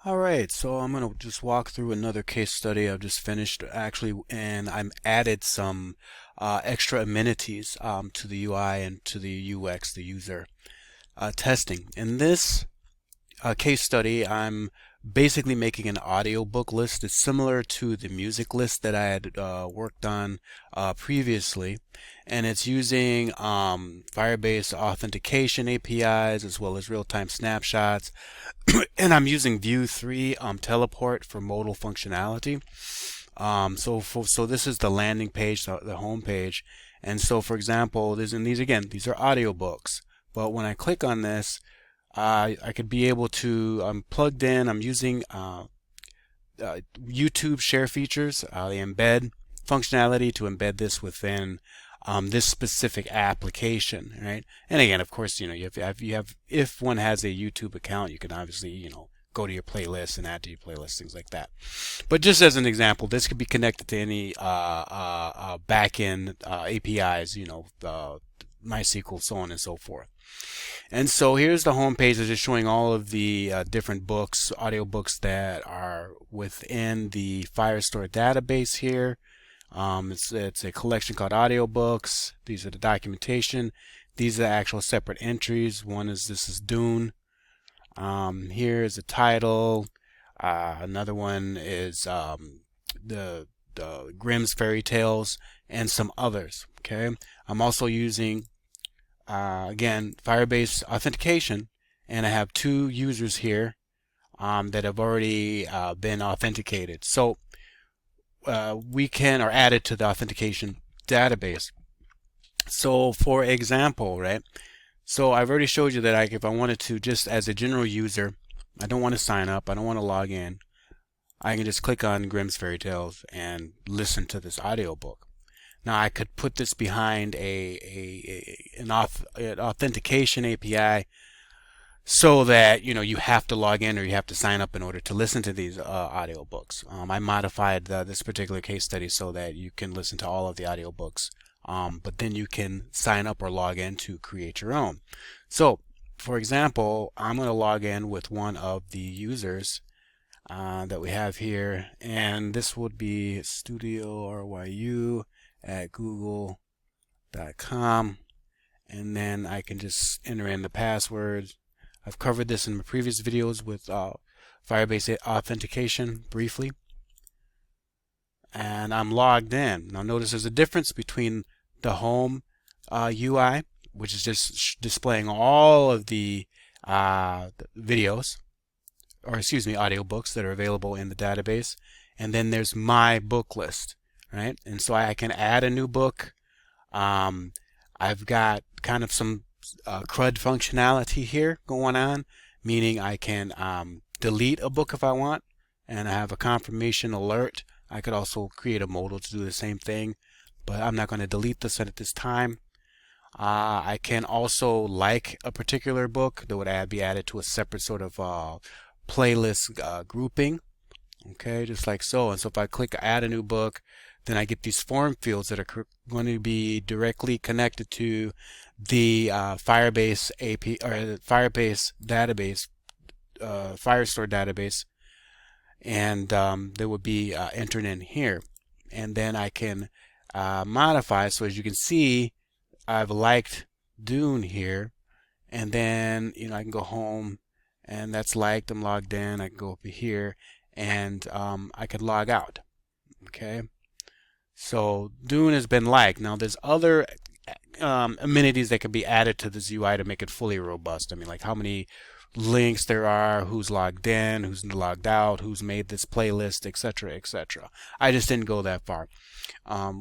Alright, so I'm going to just walk through another case study I've just finished actually, and I'm added some extra amenities to the UI and to the UX, the user testing. In this case study, I'm basically making an audiobook list. It's similar to the music list that I had worked on previously, and it's using Firebase authentication APIs as well as real-time snapshots, and I'm using Vue3 Teleport for modal functionality. So this is the landing page, the home page, and so for example, these are audiobooks. But when I click on this, I could be able to, I'm plugged in, I'm using YouTube share features, the embed functionality to embed this within this specific application, right? And again, of course, if one has a YouTube account, you can obviously, go to your playlist and add to your playlist, things like that. But just as an example, this could be connected to any backend APIs, MySQL, so on and so forth. And so here's the home page that's just showing all of the different books, audiobooks that are within the Firestore database here. It's a collection called Audiobooks. These are the documentation. These are the actual separate entries. This is Dune. Here is the title. Another one is the Grimm's Fairy Tales and some others. Okay. I'm also using again, Firebase authentication, and I have two users here that have already been authenticated. So we can are added to the authentication database. So for example, right? So I've already showed you that if I wanted to, just as a general user, I don't want to sign up, I don't want to log in, I can just click on Grimm's Fairy Tales and listen to this audiobook. Now I could put this behind an authentication API so that you have to log in or you have to sign up in order to listen to these audiobooks. I modified this particular case study so that you can listen to all of the audiobooks, but then you can sign up or log in to create your own. So, for example, I'm going to log in with one of the users that we have here, and this would be Studio-Ryu at google.com, and then I can just enter in the password. I've covered this in my previous videos with Firebase authentication briefly, and I'm logged in. Now notice there's a difference between the home UI, which is just displaying all of the videos, or excuse me, audiobooks that are available in the database, and then there's my book list. Right, and so I can add a new book. I've got kind of some CRUD functionality here going on, meaning I can delete a book if I want, and I have a confirmation alert. I could also create a modal to do the same thing, but I'm not going to delete this at this time. I can also like a particular book that would be added to a separate sort of playlist grouping. Okay, just like so. And so if I click add a new book, then I get these form fields that are going to be directly connected to the Firebase API or the Firebase database, Firestore database, and they would be entered in here. And then I can modify. So as you can see, I've liked Dune here, and then I can go home, and that's liked. I'm logged in. I can go over here, and I could log out. Okay. So Dune has been liked. Now there's other amenities that can be added to this UI to make it fully robust. I mean, like how many links there are, who's logged in, who's logged out, who's made this playlist, etc., etc. I just didn't go that far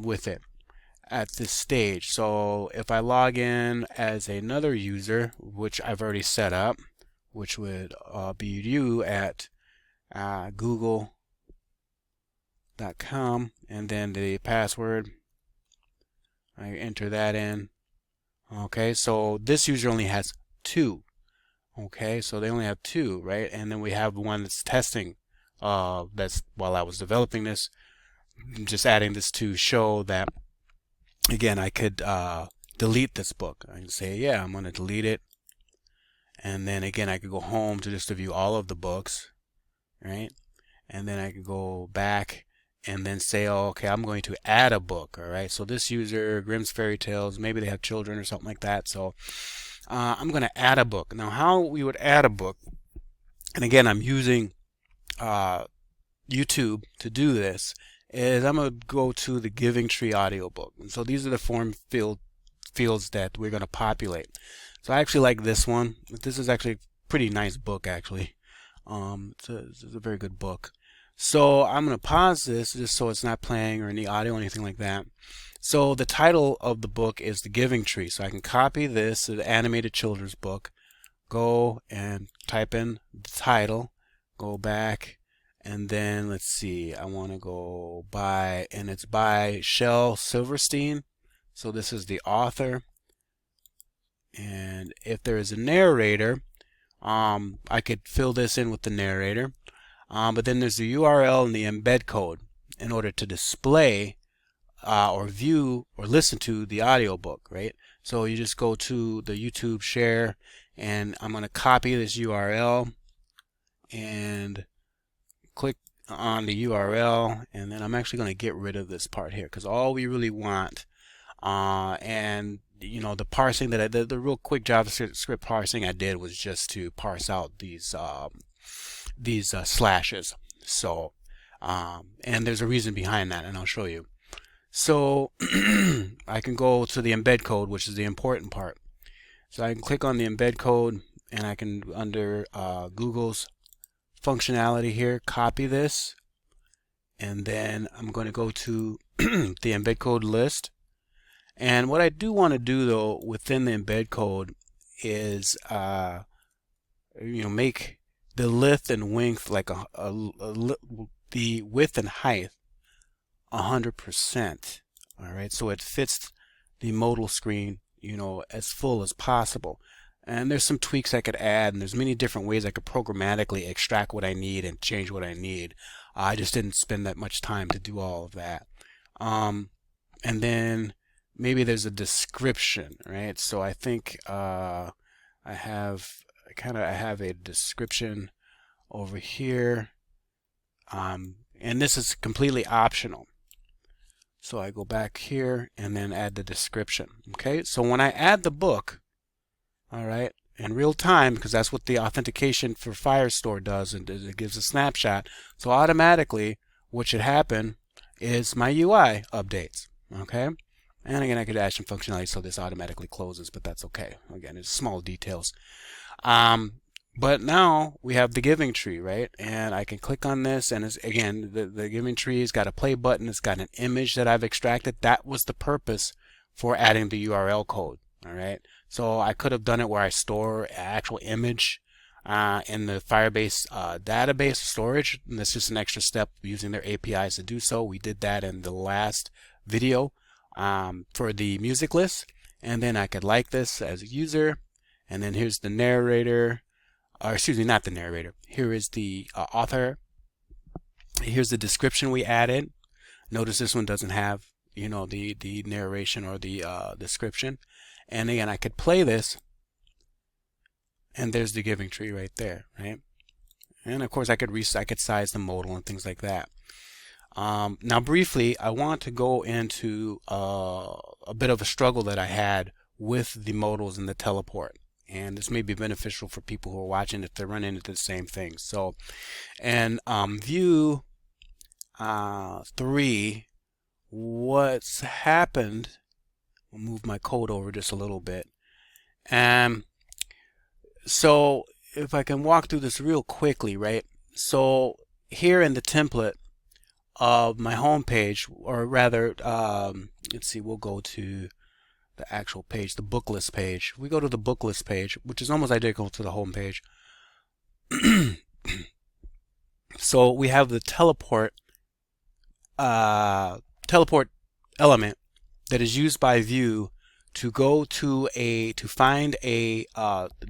with it at this stage. So if I log in as another user, which I've already set up, which would be you at google.com, and then the password, I enter that in. Okay, so this user only has 2. Okay, so they only have 2, right? And then we have one that's testing. That's while I was developing this, I'm just adding this to show that again I could delete this book. I can say, yeah, I'm going to delete it, and then again I could go home to just to view all of the books. right? And then I can go back and then say, oh, okay, I'm going to add a book. All right, so this user, Grimm's Fairy Tales, maybe they have children or something like that. So I'm going to add a book. Now, how we would add a book, and again, I'm using YouTube to do this, is I'm going to go to the Vue3 Audiobook. And so these are the form fields that we're going to populate. So I actually like this one. This is actually a pretty nice book, actually. It's a very good book. So I'm going to pause this just so it's not playing or any audio or anything like that. So the title of the book is The Giving Tree. So I can copy this, the animated children's book, go and type in the title, go back, and then let's see, I want to go by, and it's by Shel Silverstein. So this is the author. And if there is a narrator, I could fill this in with the narrator. But then there's the URL and the embed code in order to display or view or listen to the audiobook, right? So you just go to the YouTube share, and I'm going to copy this URL and click on the URL, and then I'm actually going to get rid of this part here because all we really want, and you know, the parsing that I did, the real quick JavaScript parsing I did was just to parse out these slashes. So and there's a reason behind that, and I'll show you. So I can go to the embed code, which is the important part. So I can click on the embed code, and I can, under Google's functionality here, copy this, and then I'm going to go to the embed code list. And what I do want to do though within the embed code is make the width and width like the width and height 100%. All right, so it fits the modal screen, as full as possible. And there's some tweaks I could add, and there's many different ways I could programmatically extract what I need and change what I need. I just didn't spend that much time to do all of that. And then maybe there's a description, right? So I think I have a description over here, and this is completely optional. So I go back here and then add the description. Okay, so when I add the book, all right, in real time, because that's what the authentication for Firestore does, and it gives a snapshot. So automatically, what should happen is my UI updates. Okay, and again, I could add some functionality so this automatically closes, but that's okay. Again, it's small details. But now we have the Giving Tree, right? And I can click on this, and it's, again, the Giving Tree's got a play button. It's got an image that I've extracted. That was the purpose for adding the URL code. All right. So I could have done it where I store an actual image in the Firebase database storage. And that's just an extra step using their APIs to do so. We did that in the last video for the music list. And then I could like this as a user. And then here's the narrator. Or excuse me, not the narrator. Here is the author. Here's the description we added. Notice this one doesn't have, the narration or the description. And again, I could play this, and there's the Giving Tree right there, right? And of course, I could size the modal and things like that. Now, briefly, I want to go into a bit of a struggle that I had with the modals and the teleport. And this may be beneficial for people who are watching if they're running into the same things. So, and Vue 3, what's happened, I'll move my code over just a little bit. So if I can walk through this real quickly, right? So here in the template of my home page, or rather, let's see, we'll go to the actual page, the book list page. We go to the book list page, which is almost identical to the home page. So we have the teleport element that is used by Vue to go to find a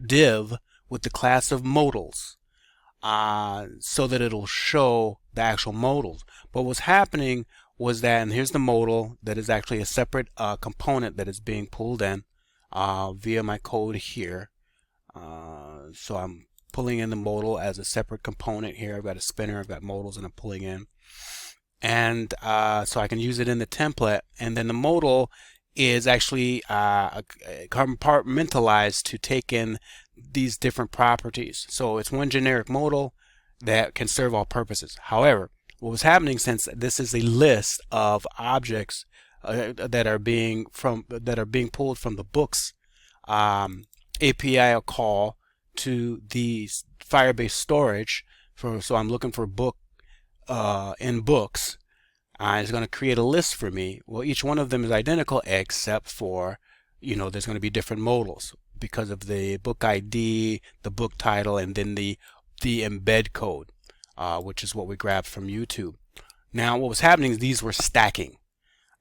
div with the class of modals, so that it'll show the actual modals. But what's happening was that, and here's the modal that is actually a separate component that is being pulled in via my code here. So I'm pulling in the modal as a separate component here. I've got a spinner, I've got modals, and I'm pulling in. And so I can use it in the template. And then the modal is actually compartmentalized to take in these different properties. So it's one generic modal that can serve all purposes. However, what was happening, since this is a list of objects that are being pulled from the books API call to the Firebase storage, so I'm looking for book in books. It's going to create a list for me. Well, each one of them is identical except for, there's going to be different modals because of the book ID, the book title, and then the embed code, which is what we grabbed from YouTube. Now, what was happening is these were stacking,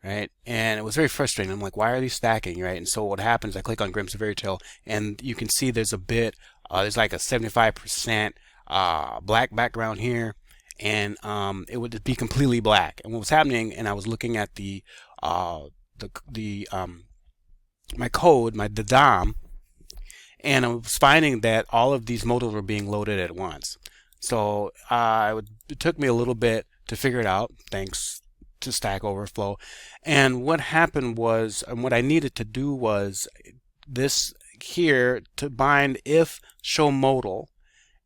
right? And it was very frustrating. I'm like, why are these stacking, right? And so what happens, I click on Grimm's Fairy Tale, and you can see there's a bit, there's like a 75% black background here, and it would be completely black. And what was happening, and I was looking at my code, the DOM, and I was finding that all of these modals were being loaded at once. So it took me a little bit to figure it out, thanks to Stack Overflow. And what happened was, and what I needed to do was this here, to bind if show modal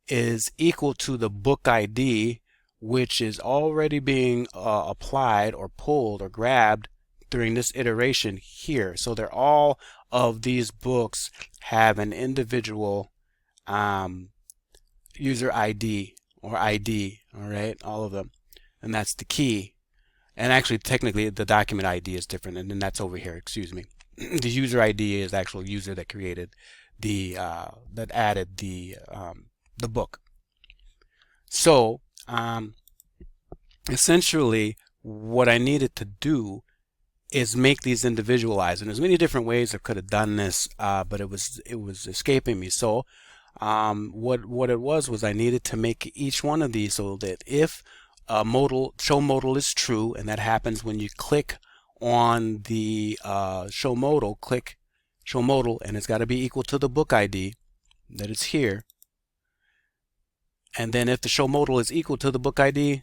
is equal to the book ID, which is already being applied or pulled or grabbed during this iteration here. So they're all of these books have an individual user ID or ID, all right, all of them, and that's the key. And actually, technically, the document ID is different, and then that's over here. Excuse me. The user ID is the actual user that created that added the book. So essentially, what I needed to do is make these individualized, and there's many different ways I could have done this, but it was escaping me. So what it was I needed to make each one of these so that if show modal is true, and that happens when you click on the show modal, click show modal, and it's got to be equal to the book ID that is here. And then if the show modal is equal to the book ID,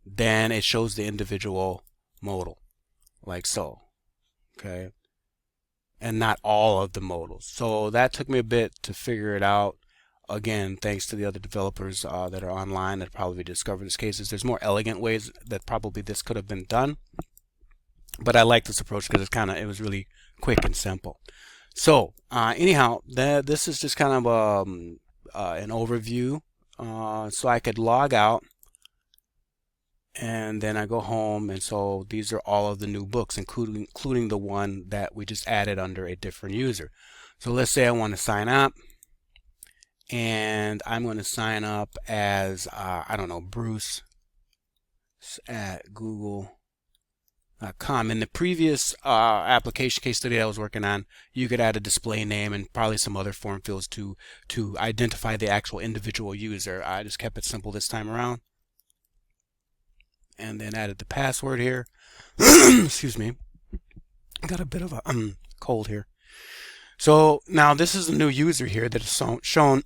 then it shows the individual modal, like so, okay, and not all of the modals. So that took me a bit to figure it out. Again, thanks to the other developers that are online that probably discovered these cases. There's more elegant ways that probably this could have been done, but I like this approach because it was really quick and simple. So anyhow, this is just kind of an overview. So I could log out, and then I go home, and so these are all of the new books, including the one that we just added under a different user. So let's say I want to sign up, and I'm going to sign up as I don't know, Bruce at Google.com. In the previous application case study I was working on, you could add a display name and probably some other form fields to identify the actual individual user. I just kept it simple this time around, and then added the password here. Excuse me, I got a bit of a cold here. So now this is a new user here that is shown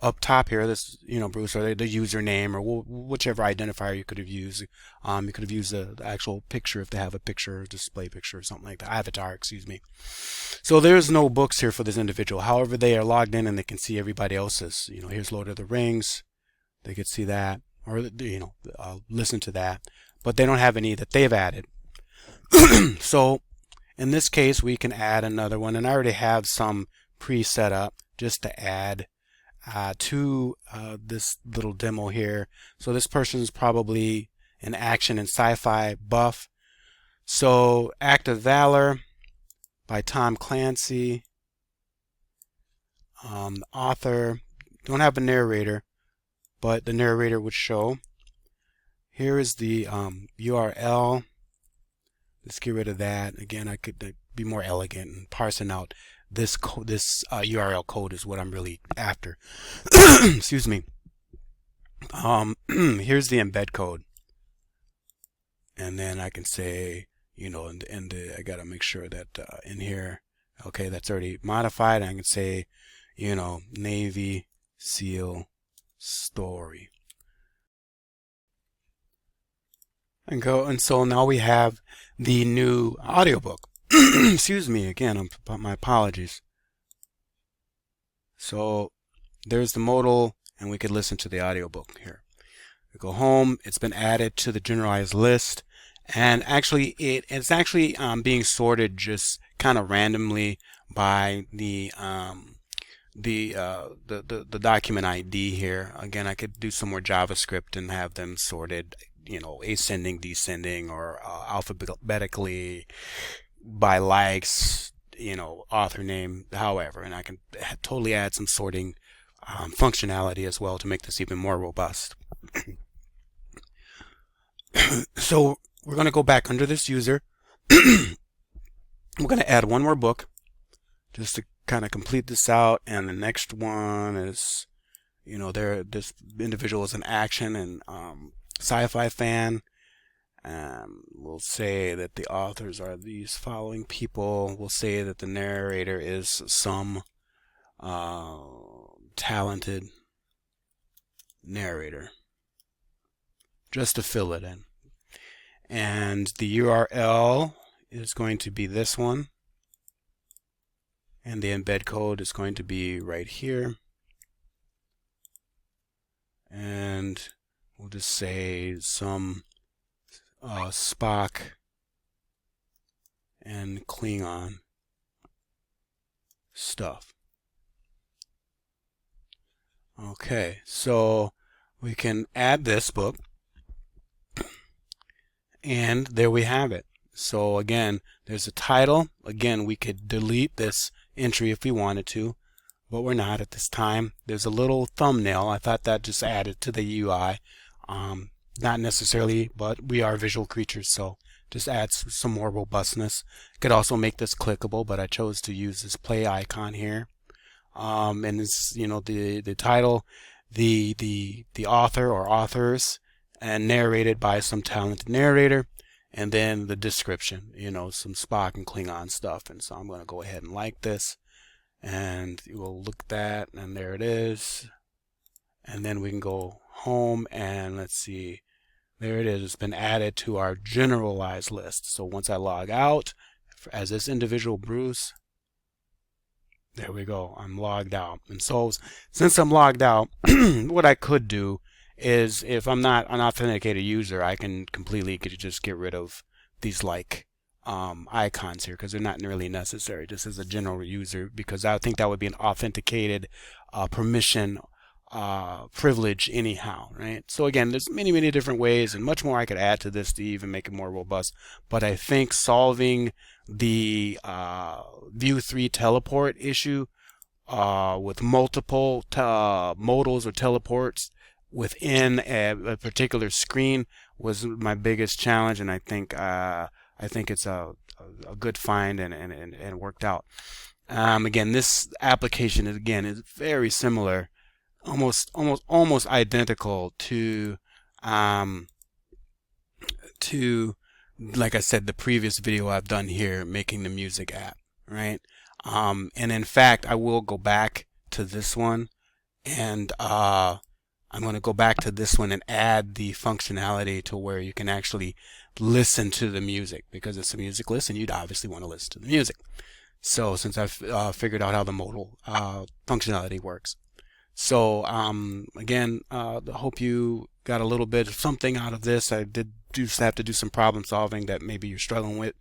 up top here. This, Bruce, or the username, or whichever identifier you could have used. You could have used the actual picture if they have a picture, display picture, or something like that. Avatar, excuse me. So there's no books here for this individual. However, they are logged in and they can see everybody else's. Here's Lord of the Rings. They could see that, or listen to that, but they don't have any that they've added. So in this case, we can add another one, and I already have some pre-set up just to add to this little demo here. So this person is probably an action and sci-fi buff. So Act of Valor by Tom Clancy. The author, don't have a narrator, but the narrator would show. Here is the URL. Let's get rid of that. Again, I could be more elegant and parsing out this code. This URL code is what I'm really after. Excuse me. Here's the embed code, and then I can say, I gotta make sure that in here, okay, that's already modified. I can say, Navy SEAL story. And so now we have the new audiobook. Excuse me again, my apologies. So there's the modal, and we could listen to the audiobook here. We go home. It's been added to the generalized list, and actually it's actually being sorted just kind of randomly by the document ID here. Again, I could do some more JavaScript and have them sorted, ascending, descending, or alphabetically by likes, author name, however. And I can totally add some sorting functionality as well to make this even more robust. So we're going to go back under this user. We're going to add one more book just to kind of complete this out, and the next one is, this individual is an action and sci-fi fan. We'll say that the authors are these following people. We'll say that the narrator is some talented narrator, just to fill it in. And the URL is going to be this one, and the embed code is going to be right here. And we'll just say some Spock and Klingon stuff. Okay, so we can add this book, and there we have it. So again, there's a title. Again, we could delete this entry if we wanted to, but we're not at this time. There's a little thumbnail. I thought that just added to the UI. Not necessarily, but we are visual creatures, so just adds some more robustness. Could also make this clickable, but I chose to use this play icon here. And it's, the title, the author or authors, and narrated by some talented narrator, and then the description, some Spock and Klingon stuff. And so I'm going to go ahead and like this, and we'll look at that, and there it is. And then we can go home, and let's see, there it is. It's been added to our generalized list. So once I log out as this individual Bruce, there we go, I'm logged out. And so since I'm logged out, what I could do is, if I'm not an authenticated user, I can completely just get rid of these icons here, because they're not really necessary just as a general user, because I think that would be an authenticated permission privilege anyhow, right? So again, there's many different ways, and much more I could add to this to even make it more robust. But I think solving the Vue3 Teleport issue with multiple modals or teleports within a particular screen was my biggest challenge, and I think it's a good find and worked out. Again, this application is very similar, almost identical to like I said, the previous video I've done here, making the music app, right? And in fact, I will go back to this one, and I'm going to go back to this one and add the functionality to where you can actually listen to the music, because it's a music list and you'd obviously want to listen to the music. So since I've figured out how the modal functionality works. So again, I hope you got a little bit of something out of this. I did have to do some problem solving that maybe you're struggling with.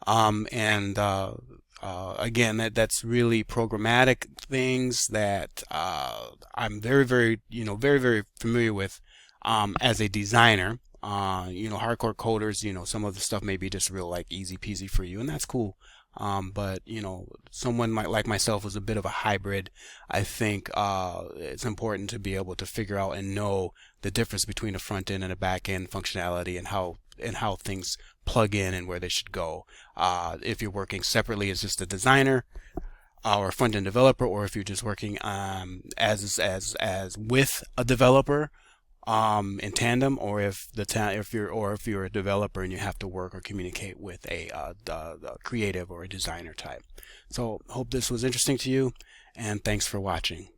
Again, that's really programmatic things that I'm very familiar with as a designer. Hardcore coders, some of the stuff may be just real easy peasy for you, and that's cool. But someone like myself who's a bit of a hybrid, I think it's important to be able to figure out and know the difference between a front end and a back end functionality, and how things plug in and where they should go. If you're working separately as just a designer or a front end developer, or if you're just working as with a developer in tandem, or if you're a developer and you have to work or communicate with a creative or a designer type. So hope this was interesting to you, and thanks for watching.